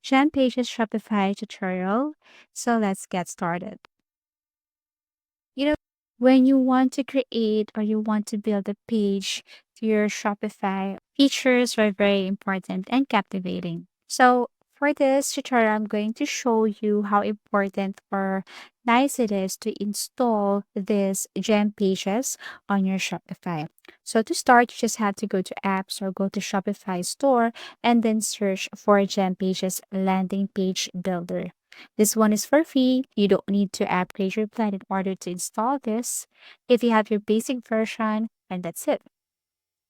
Gempages Shopify tutorial. So let's get started. You know, when you want to create or you want to build a page to your Shopify, features are very important and captivating. So for this tutorial, I'm going to show you how important or nice it is to install these gem pages on your Shopify. So to start, you just have to go to apps or go to Shopify store and then search for gem pages landing page builder. This one is for free. You don't need to upgrade your plan in order to install this. If you have your basic version, and that's it.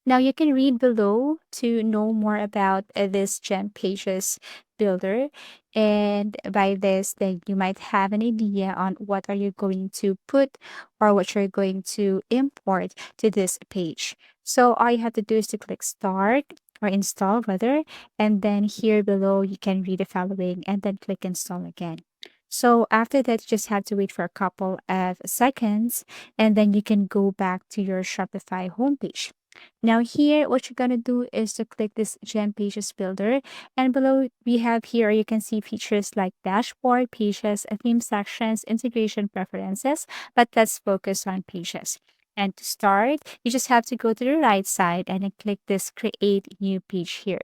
Now you can read below to know more about this Gem Pages builder. And by this, then you might have an idea on what are you going to put or what you're going to import to this page. So all you have to do is to click start or install rather, and then here below you can read the following and then click install again. So after that, you just have to wait for a couple of seconds and then you can go back to your Shopify homepage. Now here, what you're gonna do is to click this Gem Pages Builder, and below we have here you can see features like dashboard, pages, theme sections, integration preferences. But let's focus on pages. And to start, you just have to go to the right side and then click this Create New Page here.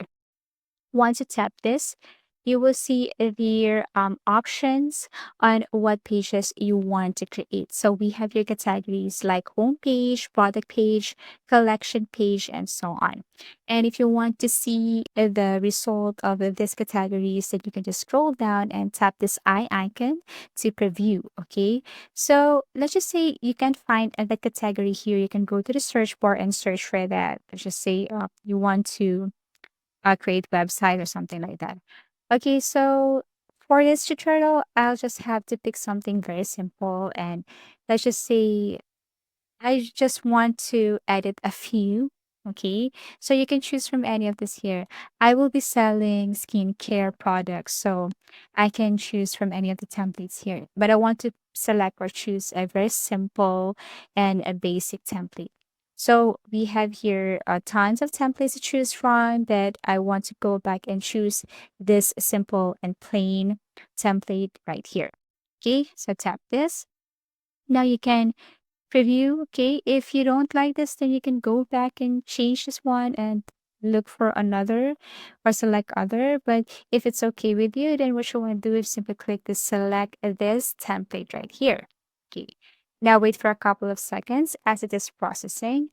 Once you tap this, you will see their options on what pages you want to create. So we have your categories like home page, product page, collection page, and so on. And if you want to see the result of these categories, then you can just scroll down and tap this eye icon to preview. Okay. So let's just say you can find the category here. You can go to the search bar and search for that. Let's just say you want to create website or something like that. Okay, so for this tutorial, I'll just have to pick something very simple and let's just say I just want to edit a few. Okay, so you can choose from any of this here. I will be selling skincare products, so I can choose from any of the templates here. But I want to select or choose a very simple and a basic template. So we have here tons of templates to choose from, but I want to go back and choose this simple and plain template right here. Okay, so tap this. Now you can preview. Okay, if you don't like this, then you can go back and change this one and look for another or select other. But if it's okay with you, then what you want to do is simply click the select this template right here. Okay, now wait for a couple of seconds as it is processing.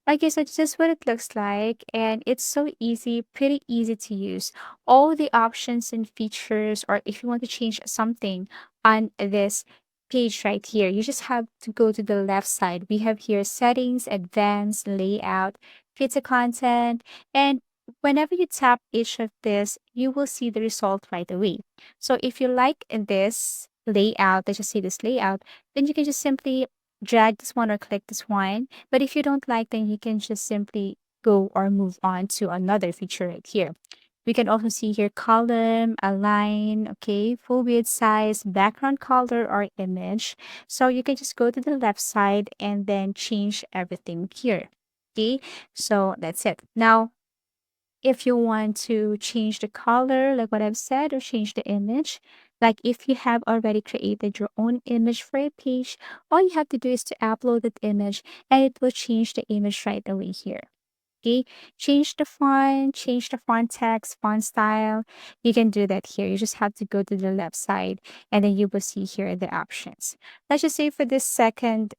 Okay, so this is what it looks like, and it's so easy, pretty easy to use. All the options and features, or if you want to change something on this page right here, you just have to go to the left side. We have here settings, advanced, layout, pizza content, and whenever you tap each of this, you will see the result right away. So if you like this layout, let's just say this layout, then you can just simply drag this one or click this one. But if you don't like, then you can just simply go or move on to another feature right here. We can also see here column, align, okay, full width size, background color or image. So you can just go to the left side and then change everything here. Okay, so that's it. Now, if you want to change the color, like what I've said, or change the image, like if you have already created your own image for a page, all you have to do is to upload that image and it will change the image right away here. Okay, change the font text, font style. You can do that here. You just have to go to the left side and then you will see here the options. Let's just say for this second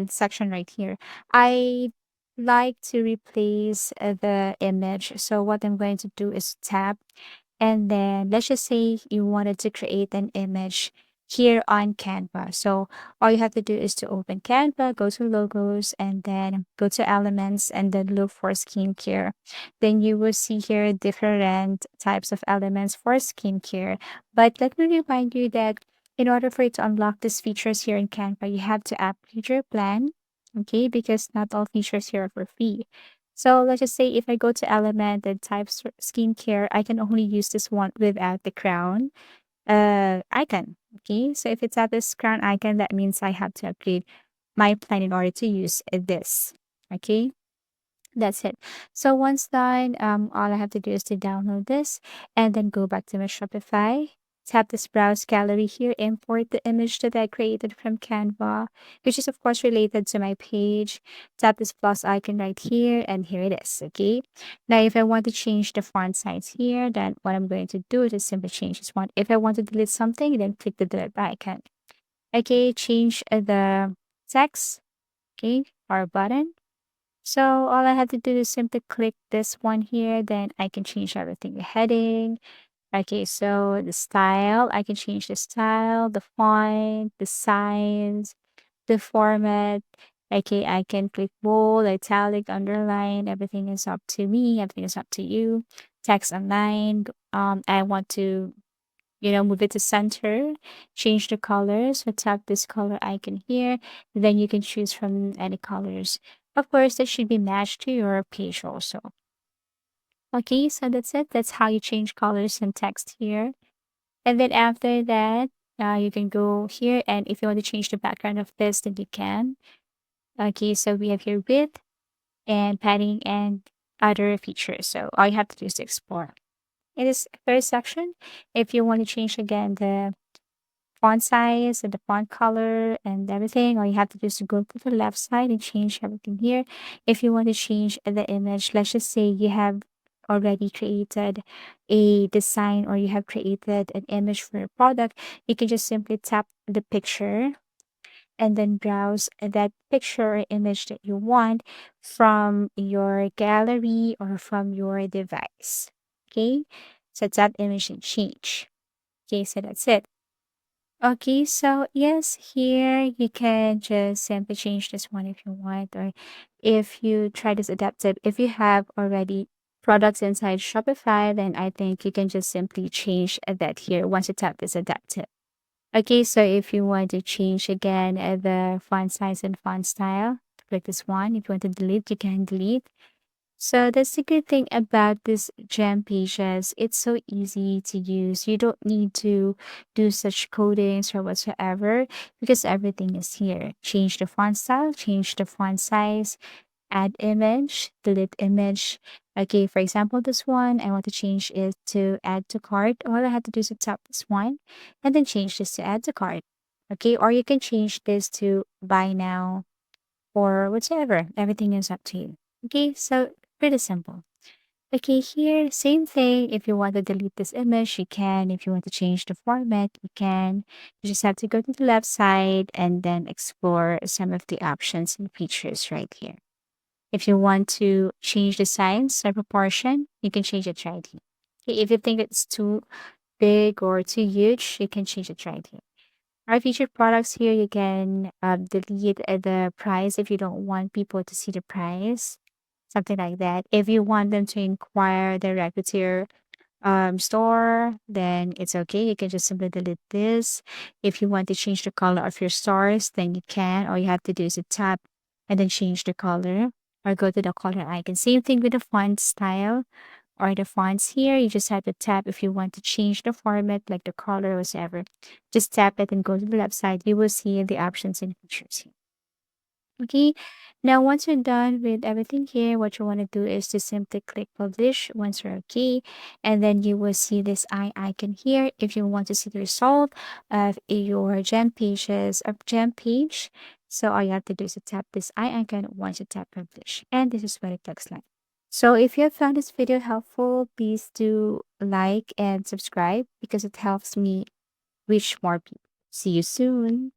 section right here, I like to replace the image. So what I'm going to do is tap and then let's just say you wanted to create an image here on Canva. So all you have to do is to open Canva, go to logos, and then go to elements and then look for skincare. Then you will see here different types of elements for skincare. But let me remind you that in order for you to unlock these features here in Canva, you have to upgrade your plan. Okay, because not all features here are for free. So let's just say if I go to element and type skincare, I can only use this one without the crown icon. Okay, so if it's at this crown icon, that means I have to upgrade my plan in order to use this. Okay, That's it. So once done, all I have to do is to download this and then go back to my Shopify. Tap this browse gallery here, import the image that I created from Canva, which is of course related to my page. Tap this plus icon right here, and here it is. Okay. Now, if I want to change the font size here, then what I'm going to do is simply change this one. If I want to delete something, then click the delete icon. Okay, change the text. Okay, or button. So all I have to do is simply click this one here, then I can change everything. The heading. Okay, so the style, I can change the style, the font, the size, the format. Okay, I can click bold, italic, underline. Everything is up to me. Everything is up to you. Text online. I want to move it to center, change the color. So tap this color icon here. Then you can choose from any colors. Of course, that should be matched to your page also. Okay, so that's it. That's how you change colors and text here. And then after that, you can go here. And if you want to change the background of this, then you can. Okay, so we have here width and padding and other features. So all you have to do is to explore. In this third section, if you want to change again the font size and the font color and everything. All you have to do is to go to the left side and change everything here. If you want to change the image, let's just say you have already created a design or you have created an image for a product, you can just simply tap the picture and then browse that picture or image that you want from your gallery or from your device. Okay, so that image and change. Okay, so that's it. Okay, so yes, here you can just simply change this one if you want, or if you try this adaptive, if you have already products inside Shopify, then I think you can just simply change that here once you tap this adaptive. Okay, so if you want to change again the font size and font style, click this one. If you want to delete, you can delete. So that's the good thing about this Gempages. It's so easy to use. You don't need to do such codings or whatsoever because everything is here. Change the font style, change the font size, add image, delete image. Okay, for example, this one, I want to change it to add to cart. All I have to do is to tap this one and then change this to add to cart. Okay, or you can change this to buy now or whatever. Everything is up to you. Okay, so pretty simple. Okay, here, same thing. If you want to delete this image, you can. If you want to change the format, you can. You just have to go to the left side and then explore some of the options and features right here. If you want to change the size or proportion, you can change it right here. Okay, if you think it's too big or too huge, you can change it right here. Our featured products here, you can delete the price if you don't want people to see the price, something like that. If you want them to inquire directly to your store, then it's okay. You can just simply delete this. If you want to change the color of your stars, then you can. All you have to do is to tap and then change the color or go to the color icon. Same thing with the font style or the fonts here. You just have to tap if you want to change the format, like the color or whatever. Just tap it and go to the left side. You will see the options and features here. Okay, now once you're done with everything here, what you want to do is to simply click publish once you're okay, and then you will see this eye icon here. If you want to see the result of your gem page, so all you have to do is to tap this eye icon once you tap publish, and this is what it looks like. So if you have found this video helpful, please do like and subscribe because it helps me reach more people. See you soon.